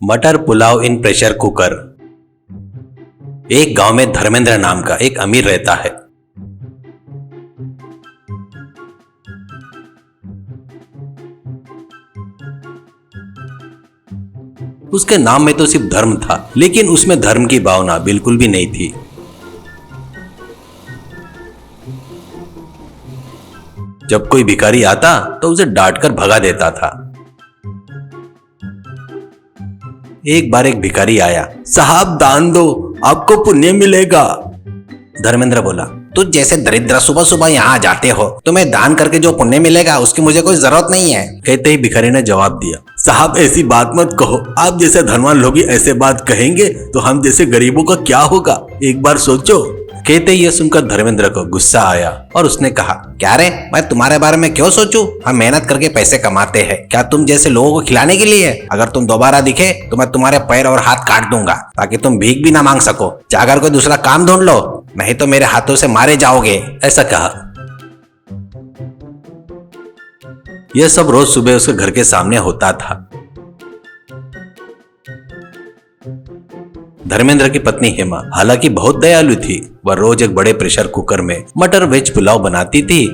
मटर पुलाव इन pressure cooker. एक गांव में धर्मेंद्र नाम का एक अमीर रहता है। उसके नाम में तो सिर्फ धर्म था, लेकिन उसमें धर्म की भावना बिल्कुल भी नहीं थी। जब कोई भिखारी आता तो उसे डांटकर भगा देता था। एक बार एक भिखारी आया। साहब दान दो, आपको पुण्य मिलेगा। धर्मेंद्र बोला, तुझ जैसे दरिद्र सुबह सुबह यहाँ जाते हो, तुम्हें दान करके जो पुण्य मिलेगा उसकी मुझे कोई जरूरत नहीं है। कहते ही भिखारी ने जवाब दिया, साहब ऐसी बात मत कहो, आप जैसे धनवान लोग ही ऐसे बात कहेंगे तो हम जैसे गरीबों का क्या होगा, एक बार सोचो। कहते ही यह सुनकर धर्मेंद्र को गुस्सा आया और उसने कहा, क्या रे, मैं तुम्हारे बारे में क्यों सोचूं? हम मेहनत करके पैसे कमाते हैं, क्या तुम जैसे लोगों को खिलाने के लिए? अगर तुम दोबारा दिखे तो मैं तुम्हारे पैर और हाथ काट दूंगा ताकि तुम भीख भी ना मांग सको। जाकर कोई दूसरा काम ढूंढ लो, नहीं तो मेरे हाथों से मारे जाओगे। ऐसा कहा। यह सब रोज सुबह उसके घर के सामने होता था। धर्मेंद्र की पत्नी हेमा हालांकि बहुत दयालु थी। वह रोज एक बड़े प्रेशर कुकर में मटर वेज पुलाव बनाती थी।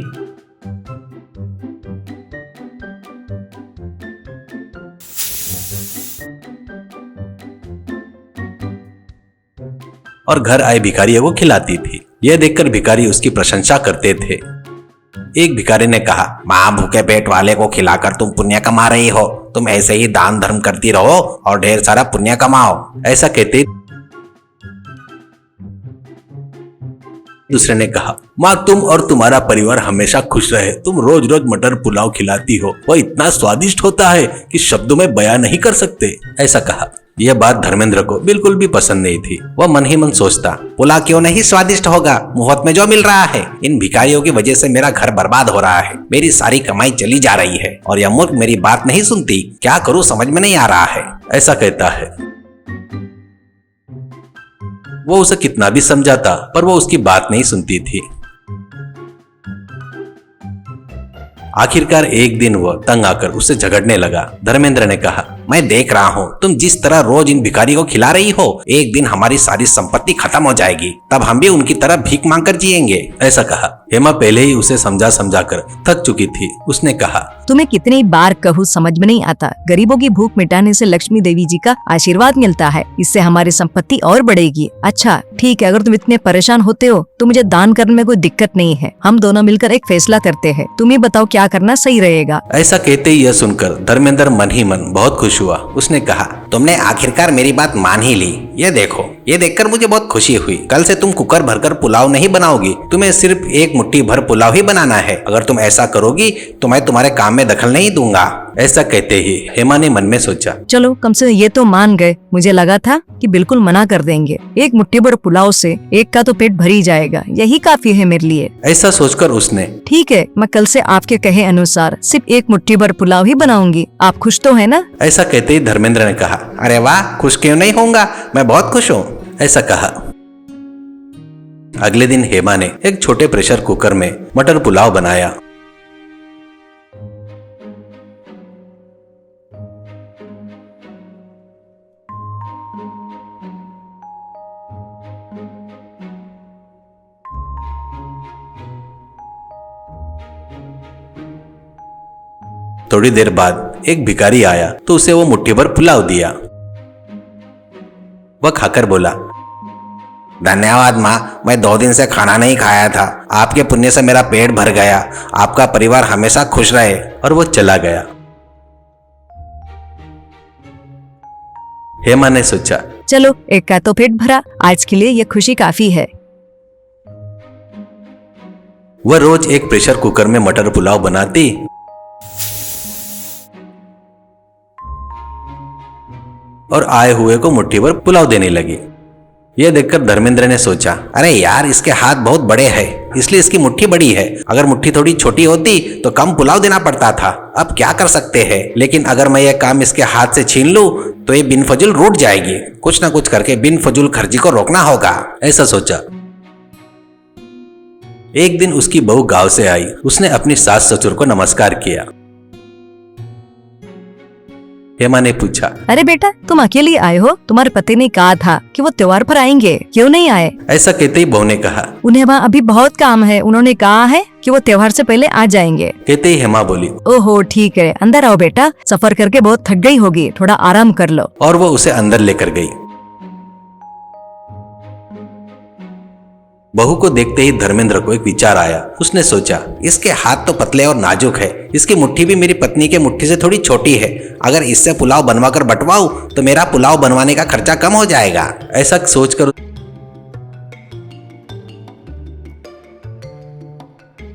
और घर आए भिखारियों को खिलाती थी। यह देखकर भिखारी उसकी प्रशंसा करते थे। एक भिखारी ने कहा, मां भूखे पेट वाले को खिलाकर तुम पुण्य कमा रही हो, तुम ऐसे ही दान धर्म करती रहो और ढेर सारा पुण्य कमाओ। ऐसा कहते दूसरे ने कहा, माँ तुम और तुम्हारा परिवार हमेशा खुश रहे, तुम रोज रोज मटर पुलाव खिलाती हो, वह इतना स्वादिष्ट होता है कि शब्दों में बयां नहीं कर सकते। ऐसा कहा। यह बात धर्मेंद्र को बिल्कुल भी पसंद नहीं थी। वह मन ही मन सोचता, पुलाव क्यों नहीं स्वादिष्ट होगा, मुफ्त में जो मिल रहा है। इन भिखारियों की वजह से मेरा घर बर्बाद हो रहा है, मेरी सारी कमाई चली जा रही है और यह मूर्ख मेरी बात नहीं सुनती, क्या करूं समझ में नहीं आ रहा है। ऐसा कहता है। वो उसे कितना भी समझाता पर वो उसकी बात नहीं सुनती थी। आखिरकार एक दिन वह तंग आकर उससे झगड़ने लगा। धर्मेंद्र ने कहा, मैं देख रहा हूँ तुम जिस तरह रोज इन भिखारियों को खिला रही हो, एक दिन हमारी सारी संपत्ति खत्म हो जाएगी, तब हम भी उनकी तरह भीख मांगकर जिएंगे। ऐसा कहा। हेमा पहले ही उसे समझा समझा कर थक चुकी थी। उसने कहा, तुम्हें कितनी बार कहूँ समझ में नहीं आता। गरीबों की भूख मिटाने से लक्ष्मी देवी जी का आशीर्वाद मिलता है, इससे हमारी संपत्ति और बढ़ेगी। अच्छा ठीक है, अगर तुम इतने परेशान होते हो तो मुझे दान करने में कोई दिक्कत नहीं है, हम दोनों मिलकर एक फैसला करते हैं, तुम ही बताओ क्या करना सही रहेगा। ऐसा कहते ही यह सुनकर धर्मेंद्र मन ही मन बहुत खुश हुआ। उसने कहा, तुमने आखिरकार मेरी बात मान ही ली। ये देखो, ये देखकर मुझे बहुत खुशी हुई। कल से तुम कुकर भरकर पुलाव नहीं बनाओगी, तुम्हें सिर्फ एक मुट्ठी भर पुलाव ही बनाना है। अगर तुम ऐसा करोगी तो मैं तुम्हारे काम में दखल नहीं दूंगा। ऐसा कहते ही हेमा ने मन में सोचा, चलो कम से ये तो मान गए, मुझे लगा था कि बिल्कुल मना कर देंगे। एक मुट्ठी भर पुलाव से एक का तो पेट भर ही जाएगा, यही काफी है मेरे लिए। ऐसा सोचकर उसने, ठीक है, मैं कल से आपके कहे अनुसार सिर्फ एक मुट्ठी भर पुलाव ही बनाऊंगी, आप खुश तो है ना? ऐसा कहते ही धर्मेंद्र ने कहा, अरे वाह, खुश क्यों नहीं होऊंगा, मैं बहुत खुश हूँ। ऐसा कहा। अगले दिन हेमा ने एक छोटे प्रेशर कुकर में मटर पुलाव बनाया। थोड़ी देर बाद एक भिखारी आया तो उसे वो मुट्ठी भर पुलाव दिया। वह खाकर बोला, धन्यवाद माँ, मैं 2 दिन से खाना नहीं खाया था, आपके पुण्य से मेरा पेट भर गया, आपका परिवार हमेशा खुश रहे। और वो चला गया। हेमा ने सोचा, चलो एक का तो पेट भरा, आज के लिए ये खुशी काफी है। वह रोज एक प्रेशर कुकर में मटर पुलाव बनाती और आए हुए को मुट्ठी भर पुलाव देने लगी। यह देखकर धर्मेंद्र ने सोचा, अरे यार, इसके हाथ बहुत बड़े हैं, इसलिए इसकी मुट्ठी बड़ी है। अगर मुट्ठी थोड़ी छोटी होती तो कम पुलाव देना पड़ता था। अब क्या कर सकते हैं, लेकिन अगर मैं यह काम इसके हाथ से छीन लूं तो ये बिन फजूल रूठ जाएगी। कुछ ना कुछ करके बिन फजूल खर्ची को रोकना होगा। ऐसा सोचा। एक दिन उसकी बहू गांव से आई। उसने अपनी सास ससुर को नमस्कार किया। हेमा ने पूछा। अरे बेटा, तुम अकेले आए हो? तुम्हारे पति ने कहा था कि वो त्योहार पर आएंगे, क्यों नहीं आए? ऐसा कहते ही बहू ने कहा। उन्हें वहाँ अभी बहुत काम है, उन्होंने कहा है कि वो त्योहार से पहले आ जाएंगे। कहते ही हेमा बोली। ओहो ठीक है, अंदर आओ बेटा, सफर करके बहुत थक गई होगी, थोड़ा आराम कर लो। और वो उसे अंदर लेकर गई। बहू को देखते ही धर्मेंद्र को एक विचार आया। उसने सोचा, इसके हाथ तो पतले और नाजुक है, इसकी मुट्ठी भी मेरी पत्नी के मुट्ठी से थोड़ी छोटी है। अगर इससे पुलाव बनवाकर बंटवाऊं तो मेरा पुलाव बनवाने का खर्चा कम हो जाएगा। ऐसा सोचकर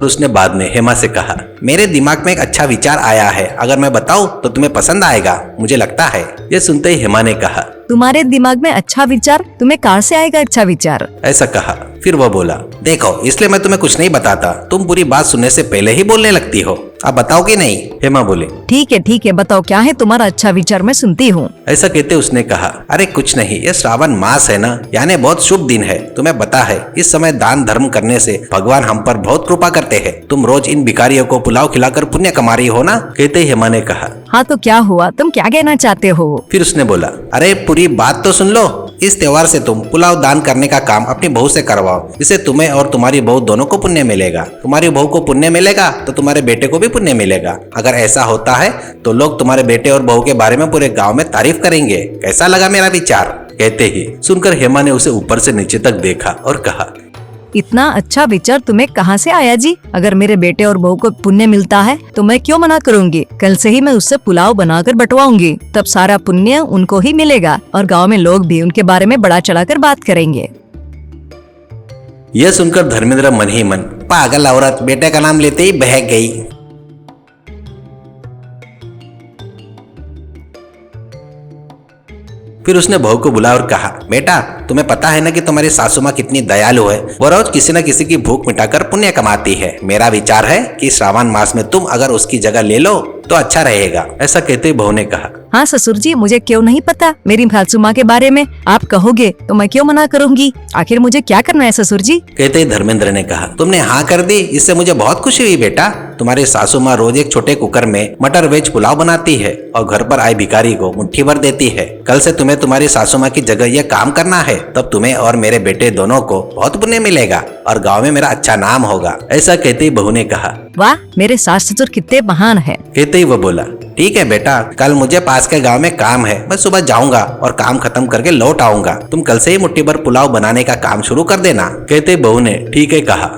उसने बाद में हेमा से कहा, मेरे दिमाग में एक अच्छा विचार आया है, अगर मैं बताऊं तो तुम्हें पसंद आएगा, मुझे लगता है। यह सुनते ही हेमा ने कहा, तुम्हारे दिमाग में अच्छा विचार, तुम्हें कहाँ से आएगा अच्छा विचार? ऐसा कहा। फिर वह बोला, देखो इसलिए मैं तुम्हें कुछ नहीं बताता, तुम पूरी बात सुनने से पहले ही बोलने लगती हो। अब बताओ कि नहीं? हेमा बोले। ठीक है, बताओ क्या है तुम्हारा अच्छा विचार, मैं सुनती हूँ। ऐसा कहते उसने कहा, अरे कुछ नहीं, ये श्रावण मास है ना, यानी बहुत शुभ दिन है। तुम्हें पता है इस समय दान धर्म करने से भगवान हम पर बहुत कृपा करते हैं। तुम रोज इन भिखारियों को पुलाव खिलाकर पुण्य कमा रही हो ना? कहते ही हेमा ने कहा, हाँ तो क्या हुआ, तुम क्या कहना चाहते हो? फिर उसने बोला, अरे पूरी बात तो सुन लो। इस त्योहार से तुम पुलाव दान करने का काम अपनी बहू से करवाओ, इससे तुम्हें और तुम्हारी बहू दोनों को पुण्य मिलेगा। तुम्हारी बहू को पुण्य मिलेगा तो तुम्हारे बेटे को भी पुण्य मिलेगा। अगर ऐसा होता है तो लोग तुम्हारे बेटे और बहू के बारे में पूरे गांव में तारीफ करेंगे। कैसा लगा मेरा विचार? कहते ही सुनकर हेमा ने उसे ऊपर से नीचे तक देखा और कहा, इतना अच्छा विचार तुम्हें कहाँ से आया जी? अगर मेरे बेटे और बहू को पुण्य मिलता है तो मैं क्यों मना करूँगी। कल से ही मैं उससे पुलाव बनाकर बंटवाऊंगी, तब सारा पुण्य उनको ही मिलेगा और गांव में लोग भी उनके बारे में बढ़ा चढ़ाकर बात करेंगे। यह सुनकर धर्मेंद्र मन ही मन, पागल औरत, बेटे का नाम लेते ही बहक गई। फिर उसने बहू को बुलाया और कहा, बेटा तुम्हें पता है ना कि तुम्हारी सासू माँ कितनी दयालु है। वो रोज किसी न किसी की भूख मिटाकर पुण्य कमाती है। मेरा विचार है कि श्रावण मास में तुम अगर उसकी जगह ले लो तो अच्छा रहेगा। ऐसा कहते ही बहू ने कहा, हाँ ससुर जी, मुझे क्यों नहीं पता मेरी सासू माँ के बारे में, आप कहोगे तो मैं क्यों मना करूँगी। आखिर मुझे क्या करना है ससुर जी? कहते ही धर्मेंद्र ने कहा, तुमने हाँ कर दी, इससे मुझे बहुत खुशी हुई बेटा। तुम्हारी सासू माँ रोज एक छोटे कुकर में मटर वेज पुलाव बनाती है और घर पर आए भिखारी को मुट्ठी भर देती है। कल से तुम्हें तुम्हारी सासू माँ की जगह यह काम करना है, तब तुम्हें और मेरे बेटे दोनों को बहुत पुण्य मिलेगा और गाँव में मेरा अच्छा नाम होगा। ऐसा कहते ही बहू ने कहा, वाह, मेरे सास ससुर कितने महान है। कहते ही वो बोला, ठीक है बेटा, कल मुझे पास के गांव में काम है, मैं सुबह जाऊंगा और काम खत्म करके लौट आऊंगा। तुम कल से ही मुट्ठी भर पुलाव बनाने का काम शुरू कर देना। कहते बहू ने ठीक है कहा।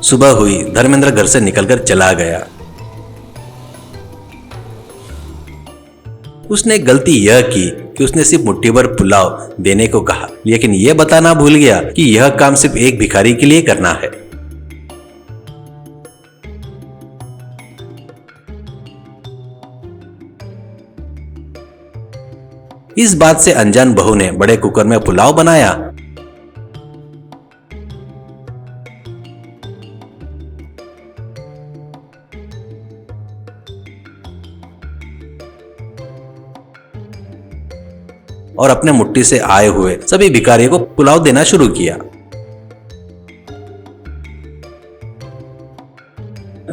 सुबह हुई, धर्मेंद्र घर से निकलकर चला गया। उसने गलती यह की कि उसने सिर्फ मुट्ठी भर पुलाव देने को कहा, लेकिन यह बताना भूल गया कि यह काम सिर्फ एक भिखारी के लिए करना है। इस बात से अनजान बहू ने बड़े कुकर में पुलाव बनाया। और अपने मुट्ठी से आए हुए सभी भिखारियों को पुलाव देना शुरू किया।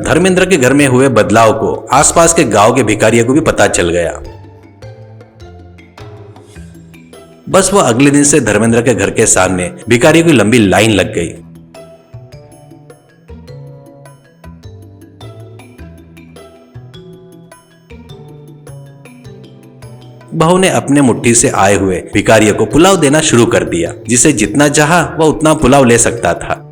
धर्मेंद्र के घर में हुए बदलाव को आसपास के गांव के भिखारियों को भी पता चल गया। बस वो अगले दिन से धर्मेंद्र के घर के सामने भिखारियों की लंबी लाइन लग गई। बहू ने अपने मुट्ठी से आए हुए भिखारियों को पुलाव देना शुरू कर दिया। जिसे जितना चाहा वह उतना पुलाव ले सकता था।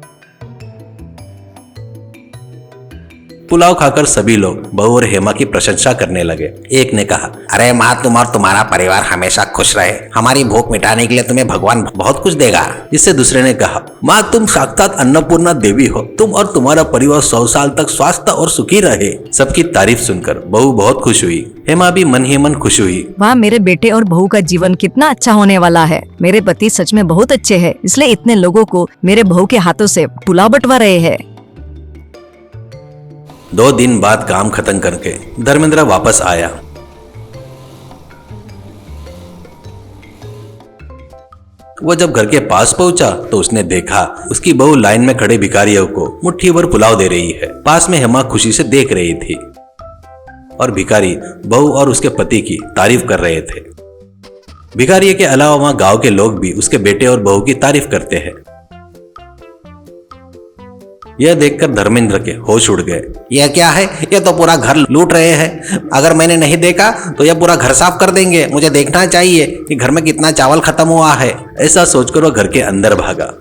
पुलाव खाकर सभी लोग बहू और हेमा की प्रशंसा करने लगे। एक ने कहा, अरे माँ, तुम और तुम्हारा परिवार हमेशा खुश रहे, हमारी भूख मिटाने के लिए तुम्हें भगवान बहुत कुछ देगा। इससे दूसरे ने कहा, माँ तुम साक्षात अन्नपूर्णा देवी हो, तुम और तुम्हारा परिवार 100 साल तक स्वस्थ और सुखी रहे। सबकी तारीफ सुनकर बहू बहुत खुश हुई। हेमा भी मन ही मन खुश हुई। वाह, मेरे बेटे और बहू का जीवन कितना अच्छा होने वाला है। मेरे पति सच में बहुत अच्छे हैं, इसलिए इतने लोगों को मेरे बहू के हाथों से पुलाव बंटवा रहे हैं। 2 दिन बाद काम खत्म करके धर्मेंद्र वापस आया। वो जब घर के पास पहुंचा तो उसने देखा उसकी बहू लाइन में खड़े भिखारियों को मुट्ठी भर पुलाव दे रही है। पास में हेमा खुशी से देख रही थी। और भिखारी बहू और उसके पति की तारीफ कर रहे थे। भिखारी के अलावा वहां गांव के लोग भी उसके बेटे और बहू की तारीफ करते हैं। यह देखकर धर्मेंद्र के होश उड़ गए। यह क्या है? यह तो पूरा घर लूट रहे हैं। अगर मैंने नहीं देखा तो यह पूरा घर साफ कर देंगे। मुझे देखना चाहिए कि घर में कितना चावल खत्म हुआ है। ऐसा सोचकर वह घर के अंदर भागा।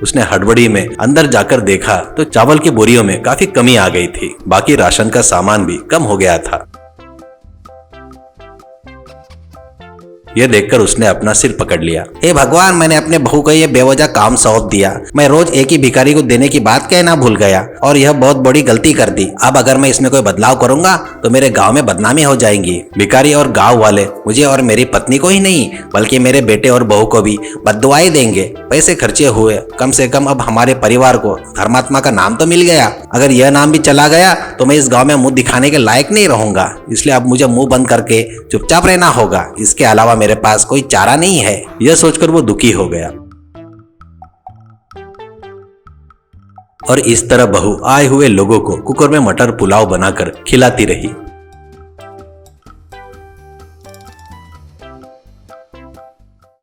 उसने हड़बड़ी में अंदर जाकर देखा तो चावल की बोरियों में काफी कमी आ गई थी। बाकी राशन का सामान भी कम हो गया था। यह देखकर उसने अपना सिर पकड़ लिया। हे भगवान, मैंने अपने बहू को यह बेवजह काम सौंप दिया। मैं रोज एक ही भिखारी को देने की बात कहना भूल गया और यह बहुत बड़ी गलती कर दी। अब अगर मैं इसमें कोई बदलाव करूंगा तो मेरे गांव में बदनामी हो जाएंगी। भिखारी और गांव वाले मुझे और मेरी पत्नी को ही नहीं बल्कि मेरे बेटे और बहू को भी बद्दुआएं देंगे। पैसे खर्चे हुए, कम से कम अब हमारे परिवार को धर्मात्मा का नाम तो मिल गया। अगर यह नाम भी चला गया तो मैं इस गाँव में मुंह दिखाने के लायक नहीं रहूंगा। इसलिए अब मुझे मुंह बंद करके चुपचाप रहना होगा। इसके अलावा मेरे पास कोई चारा नहीं है। यह सोचकर वो दुखी हो गया। और इस तरह बहू आए हुए लोगों को कुकर में मटर पुलाव बनाकर खिलाती रही।